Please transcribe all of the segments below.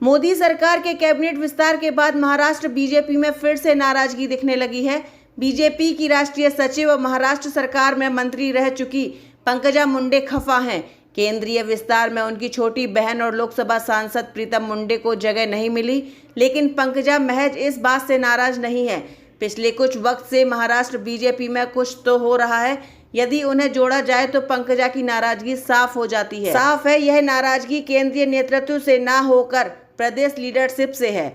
मोदी सरकार के कैबिनेट विस्तार के बाद महाराष्ट्र बीजेपी में फिर से नाराजगी दिखने लगी है। बीजेपी की राष्ट्रीय सचिव और महाराष्ट्र सरकार में मंत्री रह चुकी पंकजा मुंडे खफा हैं। केंद्रीय विस्तार में उनकी छोटी बहन और लोकसभा सांसद प्रीतम मुंडे को जगह नहीं मिली, लेकिन पंकजा महज इस बात से नाराज नहीं है। पिछले कुछ वक्त से महाराष्ट्र बीजेपी में कुछ तो हो रहा है। यदि उन्हें जोड़ा जाए तो पंकजा की नाराजगी साफ हो जाती है। साफ है, यह नाराजगी केंद्रीय नेतृत्व से ना होकर प्रदेश लीडरशिप से है।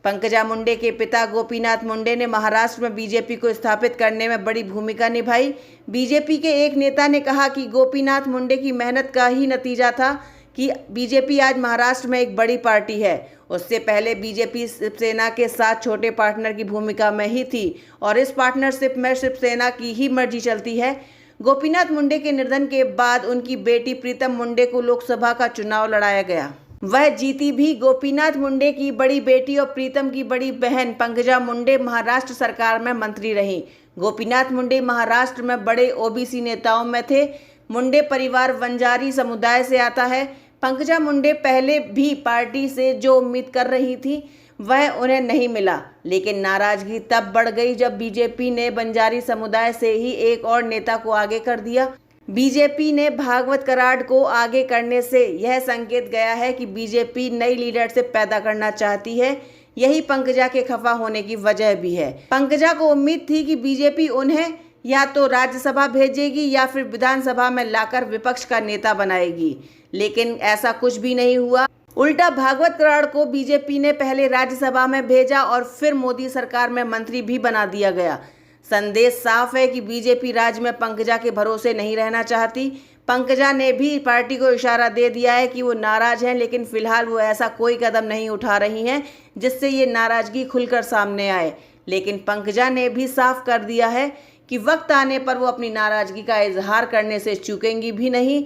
पंकजा मुंडे के पिता गोपीनाथ मुंडे ने महाराष्ट्र में बीजेपी को स्थापित करने में बड़ी भूमिका निभाई। बीजेपी के एक नेता ने कहा कि गोपीनाथ मुंडे की मेहनत का ही नतीजा था कि बीजेपी आज महाराष्ट्र में एक बड़ी पार्टी है। उससे पहले बीजेपी शिवसेना के साथ छोटे पार्टनर की भूमिका में ही थी और इस पार्टनरशिप में शिवसेना की ही मर्जी चलती है। गोपीनाथ मुंडे के निधन के बाद उनकी बेटी प्रीतम मुंडे को लोकसभा का चुनाव लड़ाया गया। वह जीती भी। गोपीनाथ मुंडे की बड़ी बेटी और प्रीतम की बड़ी बहन पंकजा मुंडे महाराष्ट्र सरकार में मंत्री रहीं। गोपीनाथ मुंडे महाराष्ट्र में बड़े ओबीसी नेताओं में थे। मुंडे परिवार वंजारी समुदाय से आता है। पंकजा मुंडे पहले भी पार्टी से जो उम्मीद कर रही थी वह उन्हें नहीं मिला, लेकिन नाराजगी तब बढ़ गई जब बीजेपी ने बंजारी समुदाय से ही एक और नेता को आगे कर दिया। बीजेपी ने भागवत कराड को आगे करने से यह संकेत गया है कि बीजेपी नई लीडरशिप पैदा करना चाहती है। यही पंकजा के खफा होने की वजह भी है। पंकजा को उम्मीद थी कि बीजेपी उन्हें या तो राज्यसभा भेजेगी या फिर विधानसभा में लाकर विपक्ष का नेता बनाएगी, लेकिन ऐसा कुछ भी नहीं हुआ। उल्टा भागवत कराड को बीजेपी ने पहले राज्यसभा में भेजा और फिर मोदी सरकार में मंत्री भी बना दिया गया। संदेश साफ है कि बीजेपी राज्य में पंकजा के भरोसे नहीं रहना चाहती। पंकजा ने भी पार्टी को इशारा दे दिया है कि वो नाराज हैं, लेकिन फिलहाल वो ऐसा कोई कदम नहीं उठा रही हैं जिससे ये नाराजगी खुलकर सामने आए। लेकिन पंकजा ने भी साफ कर दिया है कि वक्त आने पर वो अपनी नाराजगी का इजहार करने से चूकेंगी भी नहीं।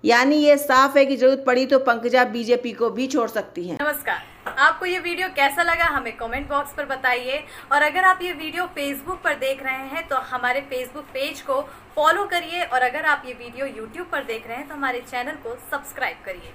यानी ये साफ है कि जरूरत पड़ी तो पंकजा बीजेपी को भी छोड़ सकती हैं। नमस्कार, आपको ये वीडियो कैसा लगा हमें कमेंट बॉक्स पर बताइए। और अगर आप ये वीडियो फेसबुक पर देख रहे हैं तो हमारे फेसबुक पेज को फॉलो करिए, और अगर आप ये वीडियो यूट्यूब पर देख रहे हैं तो हमारे चैनल को सब्सक्राइब करिए।